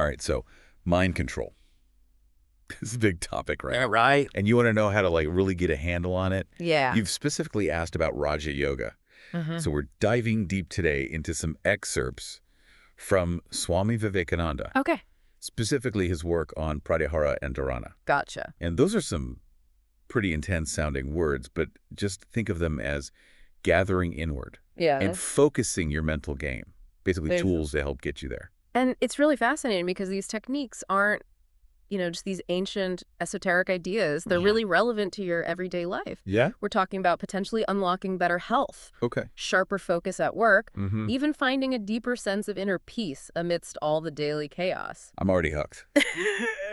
All right, so mind control. This is a big topic, right? Yeah, right. And you want to know how to like really get a handle on it? Yeah. You've specifically asked about Raja Yoga. Mm-hmm. So we're diving deep today into some excerpts from Swami Vivekananda, Okay. specifically his work on Pratyahara and Dharana. Gotcha. And those are some pretty intense sounding words, but just think of them as gathering inward Yeah. and focusing your mental game. Basically There's- tools to help get you there. And it's really fascinating because these techniques aren't, just these ancient esoteric ideas. They're Yeah. really relevant to your everyday life. Yeah? We're talking about potentially unlocking better health, Okay. sharper focus at work, Mm-hmm. even finding a deeper sense of inner peace amidst all the daily chaos. I'm already hooked.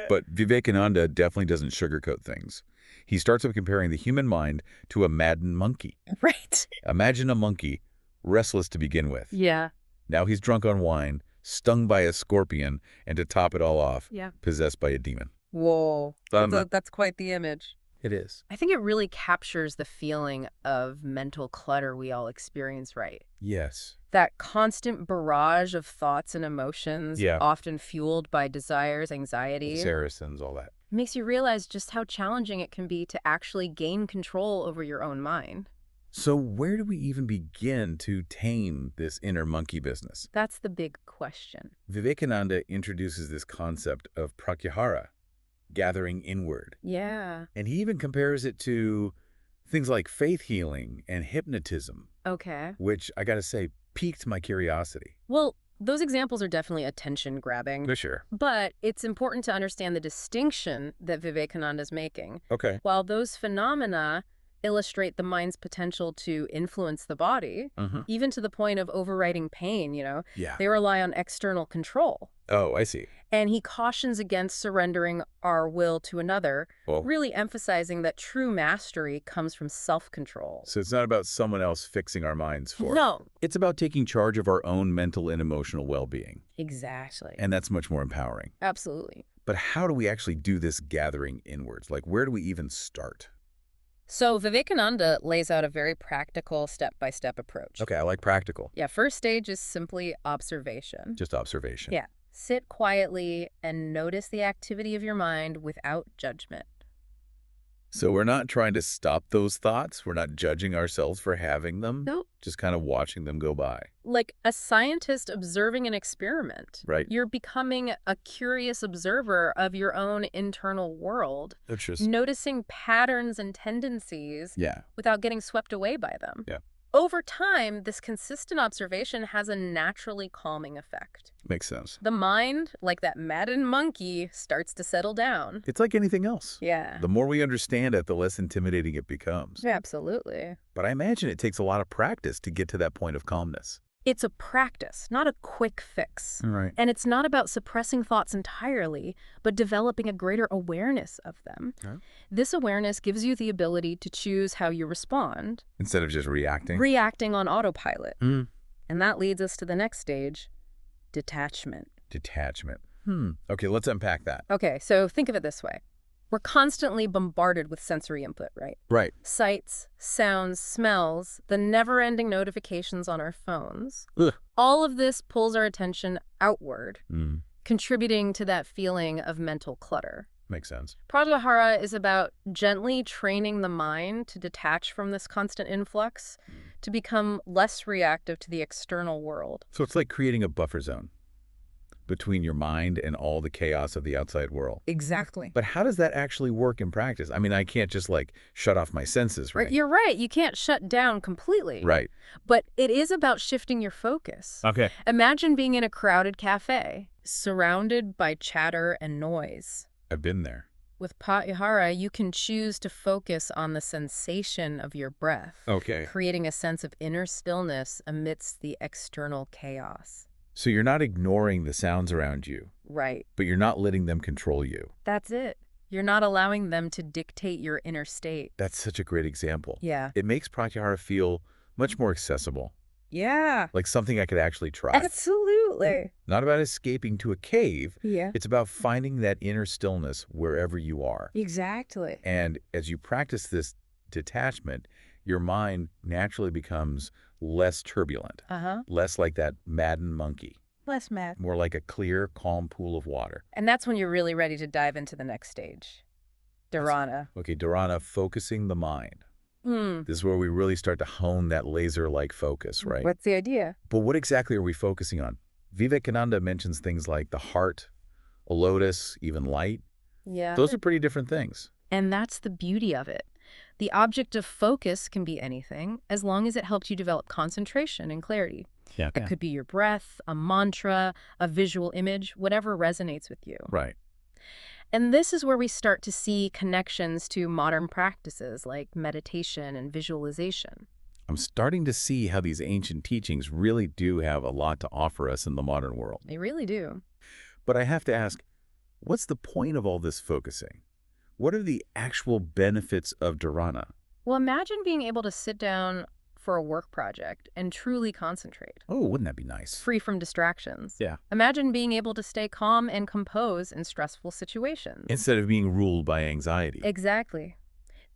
But Vivekananda definitely doesn't sugarcoat things. He starts with comparing the human mind to a maddened monkey. Right. Imagine a monkey, restless to begin with. Yeah. Now he's drunk on wine, stung by a scorpion, and to top it all off, Yeah. possessed by a demon. Whoa. Um, That's quite the image. It is. I think it really captures the feeling of mental clutter we all experience, right? Yes. That constant barrage of thoughts and emotions, Yeah. often fueled by desires, anxiety, Saracens, all that. makes you realize just how challenging it can be to actually gain control over your own mind. So where do we even begin to tame this inner monkey business? That's the big question. Vivekananda introduces this concept of pratyahara, gathering inward. Yeah. And he even compares it to things like faith healing and hypnotism, Okay. which I gotta say piqued my curiosity. Well, those examples are definitely attention-grabbing. For sure. But it's important to understand the distinction that Vivekananda is making. Okay. While those phenomena illustrate the mind's potential to influence the body, even to the point of overriding pain, Yeah. they rely on external control. Oh, I see. And he cautions against surrendering our will to another, Well, really emphasizing that true mastery comes from self-control. so it's not about someone else fixing our minds for us. No. It's about taking charge of our own mental and emotional well-being. Exactly. And that's much more empowering. Absolutely. But how do we actually do this gathering inwards? Like, where do we even start? So Vivekananda lays out a very practical step-by-step approach. Okay, I like practical. Yeah, first stage is simply observation. Just observation. Yeah. Sit quietly and notice the activity of your mind without judgment. So we're not trying to stop those thoughts. We're not judging ourselves for having them. Nope. Just kind of watching them go by. Like a scientist observing an experiment. Right. You're becoming a curious observer of your own internal world, That's just... noticing patterns and tendencies Yeah. without getting swept away by them. Yeah. Over time, this consistent observation has a naturally calming effect. Makes sense. The mind, like that maddened monkey, starts to settle down. It's like anything else. Yeah. The more we understand it, the less intimidating it becomes. Absolutely. But I imagine it takes a lot of practice to get to that point of calmness. It's a practice, not a quick fix. Right. And it's not about suppressing thoughts entirely, but developing a greater awareness of them. Okay. This awareness gives you the ability to choose how you respond, Instead of just reacting. reacting on autopilot. Mm. And that leads us to the next stage, detachment. Detachment. Okay, let's unpack that. Okay, so think of it this way. We're constantly bombarded with sensory input, right? Right. Sights, sounds, smells, the never-ending notifications on our phones. Ugh. All of this pulls our attention outward, Mm. contributing to that feeling of mental clutter. Makes sense. Pratyahara is about gently training the mind to detach from this constant influx, to become less reactive to the external world. So it's like creating a buffer zone between your mind and all the chaos of the outside world. Exactly. But how does that actually work in practice? I mean, I can't just like shut off my senses, right? You're right. You can't shut down completely. Right. But it is about shifting your focus. Okay. Imagine being in a crowded cafe, surrounded by chatter and noise. I've been there. With Pratyahara, you can choose to focus on the sensation of your breath, Okay. creating a sense of inner stillness amidst the external chaos. So you're not ignoring the sounds around you, Right. but you're not letting them control you. That's it. You're not allowing them to dictate your inner state. That's such a great example. Yeah. It makes Pratyahara feel much more accessible, Yeah. like something I could actually try. Absolutely. Not about escaping to a cave. Yeah. It's about finding that inner stillness wherever you are. Exactly. And as you practice this detachment, your mind naturally becomes less turbulent, Uh-huh. less like that maddened monkey. Less math. More like a clear, calm pool of water. And that's when you're really ready to dive into the next stage. Dharana. Okay, Dharana, focusing the mind. Hmm. This is where we really start to hone that laser-like focus, right? What's the idea? But what exactly are we focusing on? Vivekananda mentions things like the heart, a lotus, even light. Yeah. Those are pretty different things. And that's the beauty of it. The object of focus can be anything, as long as it helps you develop concentration and clarity. Yeah. It could be your breath, a mantra, a visual image, whatever resonates with you. Right. And this is where we start to see connections to modern practices like meditation and visualization. I'm starting to see how these ancient teachings really do have a lot to offer us in the modern world. They really do. But I have to ask, what's the point of all this focusing? What are the actual benefits of dharana? Well, imagine being able to sit down for a work project and truly concentrate, Oh, wouldn't that be nice? free from distractions. Yeah. Imagine being able to stay calm and composed in stressful situations. Instead of being ruled by anxiety. Exactly.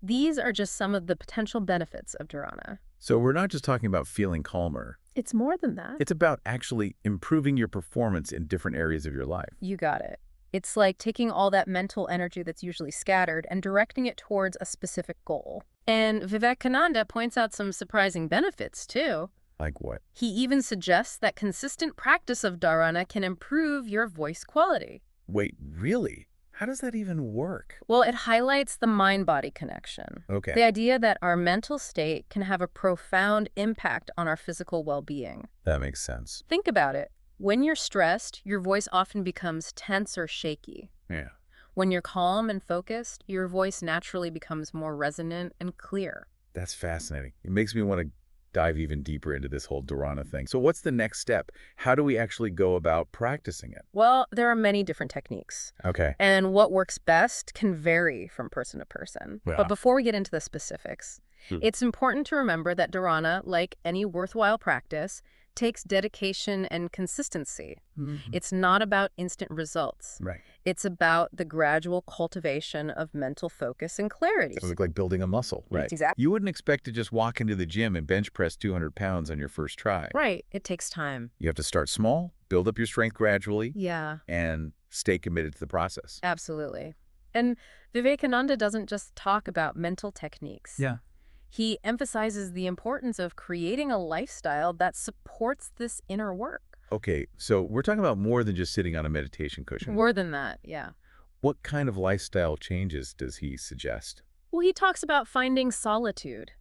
These are just some of the potential benefits of dharana. So we're not just talking about feeling calmer. It's more than that. It's about actually improving your performance in different areas of your life. You got it. It's like taking all that mental energy that's usually scattered and directing it towards a specific goal. And Vivekananda points out some surprising benefits, too. Like what? He even suggests that consistent practice of dharana can improve your voice quality. Wait, really? How does that even work? Well, it highlights the mind-body connection. Okay. The idea that our mental state can have a profound impact on our physical well-being. That makes sense. Think about it. When you're stressed, your voice often becomes tense or shaky. Yeah. When you're calm and focused, your voice naturally becomes more resonant and clear. That's fascinating. It makes me want to dive even deeper into this whole dharana thing. So what's the next step? How do we actually go about practicing it? Well, there are many different techniques, Okay. and what works best can vary from person to person. Yeah. But before we get into the specifics, Hmm. it's important to remember that dharana, like any worthwhile practice, takes dedication and consistency. It's not about instant results. Right. It's about the gradual cultivation of mental focus and clarity. Sounds like building a muscle. Right. Exactly. You wouldn't expect to just walk into the gym and bench press 200 pounds on your first try. Right. It takes time. You have to start small, build up your strength gradually, Yeah, and stay committed to the process. absolutely. And Vivekananda doesn't just talk about mental techniques. Yeah. He emphasizes the importance of creating a lifestyle that supports this inner work. Okay, so we're talking about more than just sitting on a meditation cushion. More than that, yeah. What kind of lifestyle changes does he suggest? Well, he talks about finding solitude,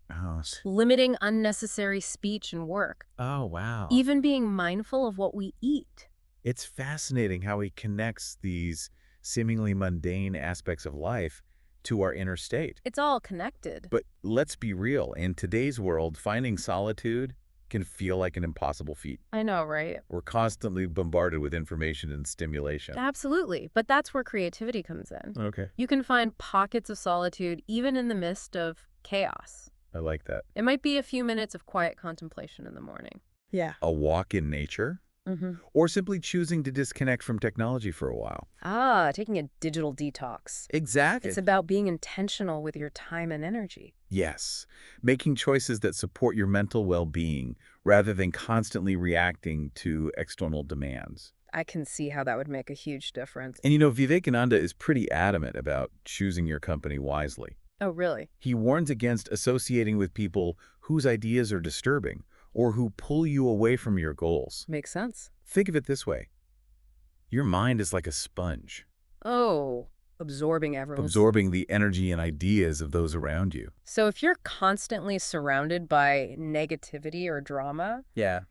limiting unnecessary speech and work, wow. even being mindful of what we eat. It's fascinating how he connects these seemingly mundane aspects of life to our inner state. It's all connected. But let's be real. In today's world, finding solitude can feel like an impossible feat. I know, right? We're constantly bombarded with information and stimulation. Absolutely. But that's where creativity comes in. Okay. You can find pockets of solitude even in the midst of chaos. I like that. It might be a few minutes of quiet contemplation in the morning. Yeah. A walk in nature? Or simply choosing to disconnect from technology for a while. Taking a digital detox. Exactly. It's about being intentional with your time and energy. Yes. Making choices that support your mental well-being rather than constantly reacting to external demands. I can see how that would make a huge difference. And you know, Vivekananda is pretty adamant about choosing your company wisely. Oh, really? He warns against associating with people whose ideas are disturbing or who pull you away from your goals. Makes sense. Think of it this way. Your mind is like a sponge, Oh, absorbing everyone's... absorbing the energy and ideas of those around you. So if you're constantly surrounded by negativity or drama, Yeah.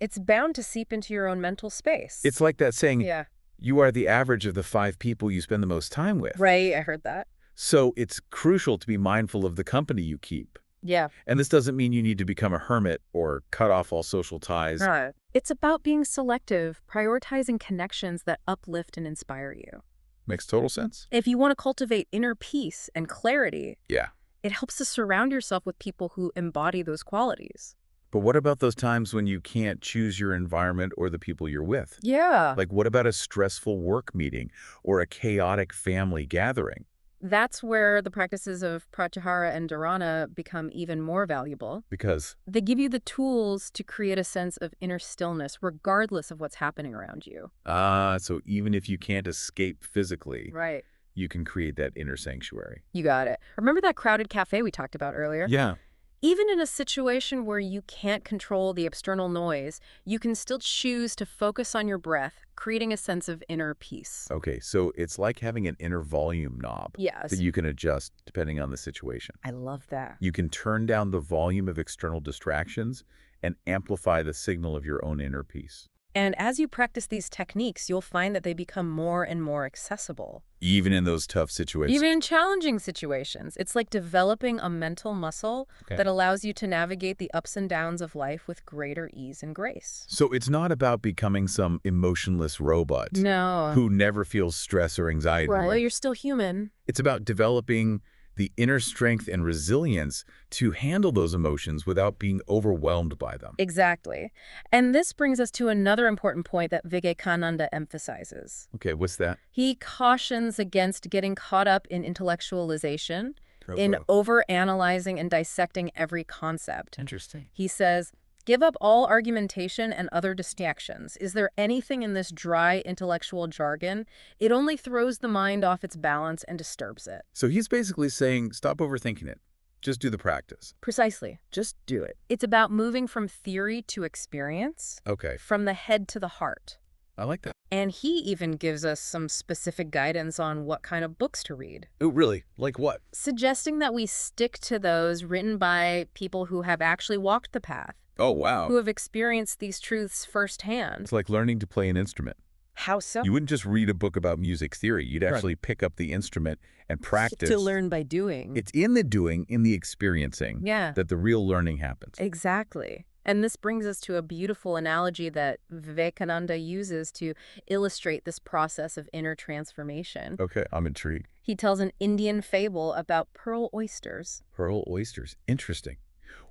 it's bound to seep into your own mental space. It's like that saying, Yeah. you are the average of the 5 people you spend the most time with. Right, I heard that. So it's crucial to be mindful of the company you keep. Yeah. And this doesn't mean you need to become a hermit or cut off all social ties. Right. It's about being selective, prioritizing connections that uplift and inspire you. Makes total sense. If you want to cultivate inner peace and clarity, Yeah. it helps to surround yourself with people who embody those qualities. But what about those times when you can't choose your environment or the people you're with? Yeah. Like, what about a stressful work meeting or a chaotic family gathering? That's where the practices of Pratyahara and Dharana become even more valuable. Because, They give you the tools to create a sense of inner stillness regardless of what's happening around you. so even if you can't escape physically, Right. you can create that inner sanctuary. You got it. Remember that crowded cafe we talked about earlier? Yeah. Even in a situation where you can't control the external noise, you can still choose to focus on your breath, creating a sense of inner peace. Okay, so it's like having an inner volume knob Yes. that you can adjust depending on the situation. I love that. You can turn down the volume of external distractions and amplify the signal of your own inner peace. And as you practice these techniques, you'll find that they become more and more accessible. Even in those tough situations. Even in challenging situations, it's like developing a mental muscle that allows you to navigate the ups and downs of life with greater ease and grace. So it's not about becoming some emotionless robot No. who never feels stress or anxiety. Well, you're still human. It's about developing the inner strength and resilience to handle those emotions without being overwhelmed by them. Exactly. And this brings us to another important point that Vivekananda emphasizes. Okay, what's that? He cautions against getting caught up in intellectualization, in overanalyzing and dissecting every concept. Interesting. He says, give up all argumentation and other distractions. Is there anything in this dry intellectual jargon? It only throws the mind off its balance and disturbs it. So he's basically saying, stop overthinking it. Just do the practice. Precisely. Just do it. It's about moving from theory to experience, Okay, from the head to the heart. I like that. And he even gives us some specific guidance on what kind of books to read, Oh, really? Like what? suggesting that we stick to those written by people who have actually walked the path, Oh, wow. who have experienced these truths firsthand. It's like learning to play an instrument. How so? You wouldn't just read a book about music theory. You'd actually pick up the instrument and practice. To learn by doing. It's in the doing, in the experiencing, Yeah, that the real learning happens. exactly. And this brings us to a beautiful analogy that Vivekananda uses to illustrate this process of inner transformation. Okay, I'm intrigued. He tells an Indian fable about pearl oysters. Pearl oysters. Interesting.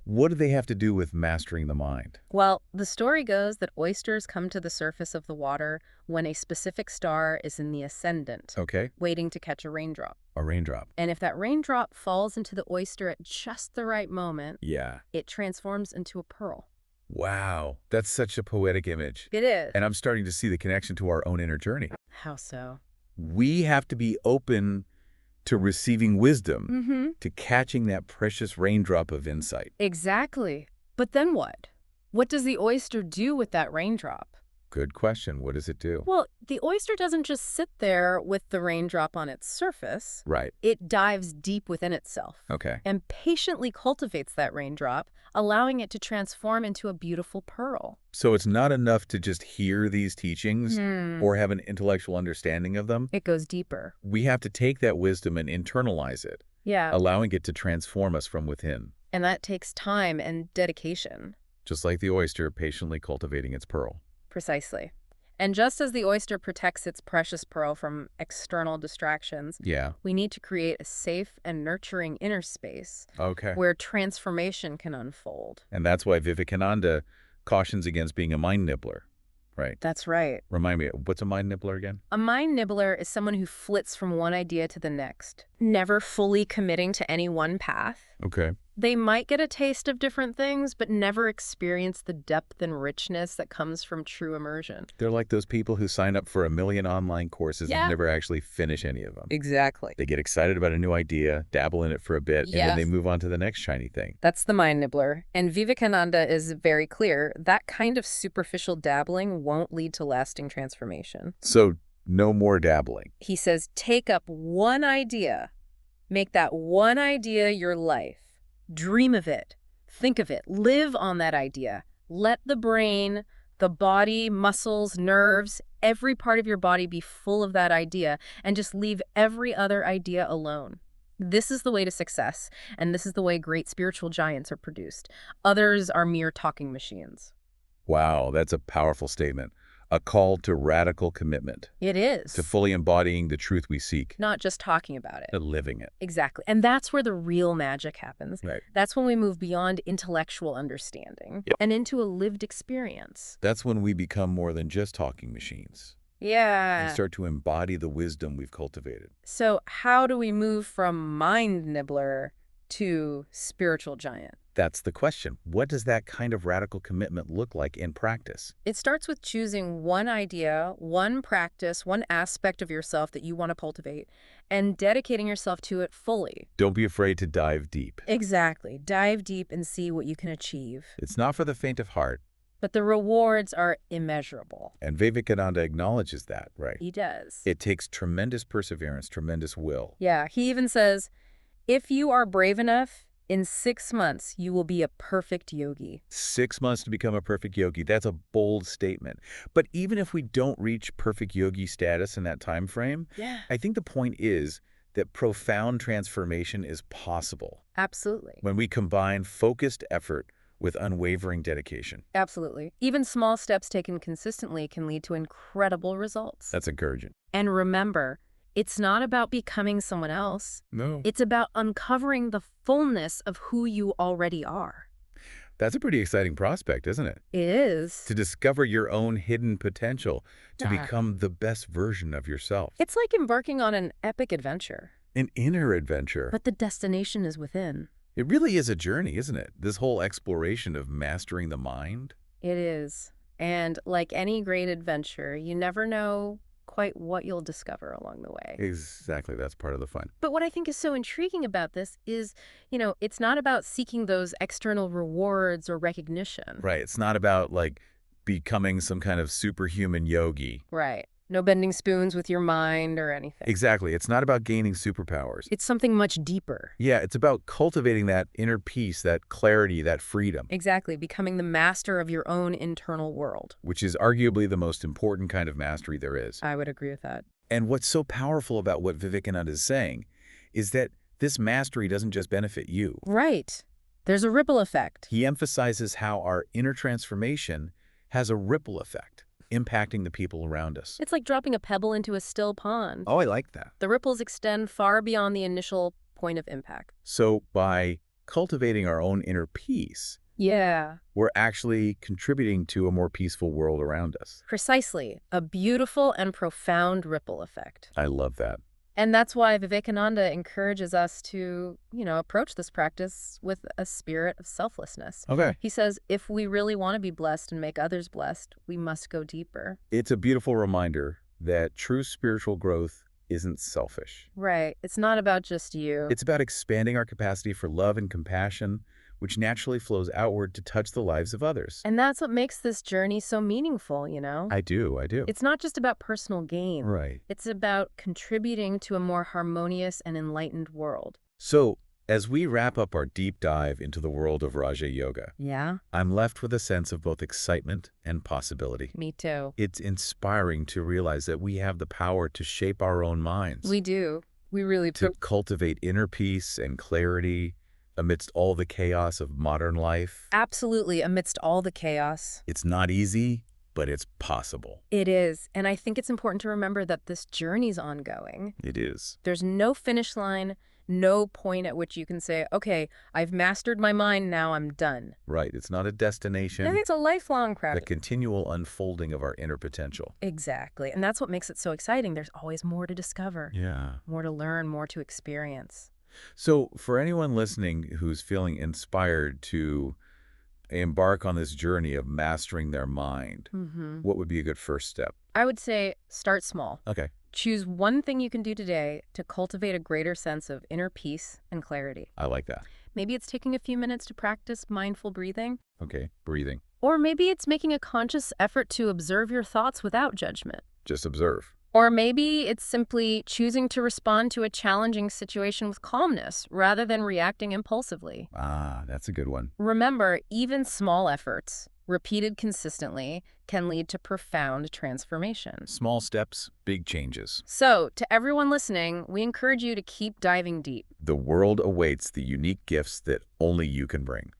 What do they have to do with mastering the mind? Well, the story goes that oysters come to the surface of the water when a specific star is in the ascendant, Okay, waiting to catch a raindrop. a raindrop. And if that raindrop falls into the oyster at just the right moment, Yeah. it transforms into a pearl. Wow, that's such a poetic image. It is. And I'm starting to see the connection to our own inner journey. How so? We have to be open to receiving wisdom, Mm-hmm. to catching that precious raindrop of insight. Exactly. But then what? What does the oyster do with that raindrop? Good question. What does it do? Well, the oyster doesn't just sit there with the raindrop on its surface. Right. It dives deep within itself Okay. and patiently cultivates that raindrop, allowing it to transform into a beautiful pearl. So it's not enough to just hear these teachings Hmm. or have an intellectual understanding of them. It goes deeper. We have to take that wisdom and internalize it, Yeah. allowing it to transform us from within, And that takes time and dedication. just like the oyster patiently cultivating its pearl. Precisely. And just as the oyster protects its precious pearl from external distractions, Yeah. we need to create a safe and nurturing inner space Okay. where transformation can unfold. And that's why Vivekananda cautions against being a mind nibbler, right? That's right. Remind me, what's a mind nibbler again? A mind nibbler is someone who flits from one idea to the next, never fully committing to any one path. Okay. They might get a taste of different things, but never experience the depth and richness that comes from true immersion. They're like those people who sign up for 1,000,000 online courses Yeah. and never actually finish any of them. Exactly. They get excited about a new idea, dabble in it for a bit, and then Yes. they move on to the next shiny thing. That's the mind nibbler. And Vivekananda is very clear that kind of superficial dabbling won't lead to lasting transformation. So no more dabbling. He says, take up one idea, make that one idea your life. Dream of it, think of it, live on that idea. Let the brain, the body, muscles, nerves, every part of your body be full of that idea, and just leave every other idea alone. This is the way to success, and this is the way great spiritual giants are produced. Others are mere talking machines. Wow, that's a powerful statement. A call to radical commitment, It is. to fully embodying the truth we seek, Not just talking about it. to living it. Exactly. And that's where the real magic happens. Right. That's when we move beyond intellectual understanding Yep. and into a lived experience. That's when we become more than just talking machines. and Yeah. start to embody the wisdom we've cultivated. So how do we move from mind nibbler to spiritual giant? That's the question. What does that kind of radical commitment look like in practice? It starts with choosing one idea, one practice, one aspect of yourself that you want to cultivate, and dedicating yourself to it fully. Don't be afraid to dive deep. Exactly. Dive deep and see what you can achieve. It's not for the faint of heart, But the rewards are immeasurable. and Vivekananda acknowledges that, right? He does. It takes tremendous perseverance, tremendous will. Yeah, he even says, if you are brave enough, in 6 months, you will be a perfect yogi. 6 months to become a perfect yogi. That's a bold statement. But even if we don't reach perfect yogi status in that time frame, Yeah. I think the point is that profound transformation is possible Absolutely. when we combine focused effort with unwavering dedication. Absolutely. Even small steps taken consistently can lead to incredible results. That's encouraging. And remember, it's not about becoming someone else. No. It's about uncovering the fullness of who you already are. That's a pretty exciting prospect, isn't it? It is. To discover your own hidden potential, to Ah. become the best version of yourself. It's like embarking on an epic adventure, An inner adventure. but the destination is within. It really is a journey, isn't it? This whole exploration of mastering the mind. It is. And like any great adventure, you never know quite what you'll discover along the way. Exactly. That's part of the fun. But what I think is so intriguing about this is, it's not about seeking those external rewards or recognition. Right. It's not about like becoming some kind of superhuman yogi. Right. No bending spoons with your mind or anything. Exactly. It's not about gaining superpowers. It's something much deeper. Yeah, it's about cultivating that inner peace, that clarity, that freedom, Exactly. Becoming the master of your own internal world. which is arguably the most important kind of mastery there is. I would agree with that. And what's so powerful about what Vivekananda is saying is that this mastery doesn't just benefit you. Right. There's a ripple effect. He emphasizes how our inner transformation has a ripple effect, impacting the people around us. It's like dropping a pebble into a still pond. Oh, I like that. The ripples extend far beyond the initial point of impact. So by cultivating our own inner peace, Yeah. we're actually contributing to a more peaceful world around us. Precisely. A beautiful and profound ripple effect. I love that. And that's why Vivekananda encourages us to, approach this practice with a spirit of selflessness. Okay. He says, if we really want to be blessed and make others blessed, we must go deeper. It's a beautiful reminder that true spiritual growth isn't selfish. Right. It's not about just you. It's about expanding our capacity for love and compassion, which naturally flows outward to touch the lives of others. And that's what makes this journey so meaningful, I do. It's not just about personal gain. Right. It's about contributing to a more harmonious and enlightened world. So, as we wrap up our deep dive into the world of Raja Yoga, Yeah? I'm left with a sense of both excitement and possibility. Me too. It's inspiring to realize that we have the power to shape our own minds, We do. We really to do. cultivate inner peace and clarity amidst all the chaos of modern life. Absolutely, amidst all the chaos. It's not easy, but it's possible. It is. And I think it's important to remember that this journey's ongoing. It is. There's no finish line, no point at which you can say, okay, I've mastered my mind, now I'm done. Right. It's not a I destination, think it's a lifelong the practice. continual unfolding of our inner potential. Exactly. And that's what makes it so exciting. There's always more to discover, Yeah. more to learn, more to experience. So for anyone listening who's feeling inspired to embark on this journey of mastering their mind, what would be a good first step? I would say start small. Okay. Choose one thing you can do today to cultivate a greater sense of inner peace and clarity. I like that. Maybe it's taking a few minutes to practice mindful breathing, Okay. Breathing. or maybe it's making a conscious effort to observe your thoughts without judgment. Just observe. Or maybe it's simply choosing to respond to a challenging situation with calmness rather than reacting impulsively. Ah, that's a good one. Remember, even small efforts, repeated consistently, can lead to profound transformation. Small steps, big changes. So, to everyone listening, we encourage you to keep diving deep. The world awaits the unique gifts that only you can bring.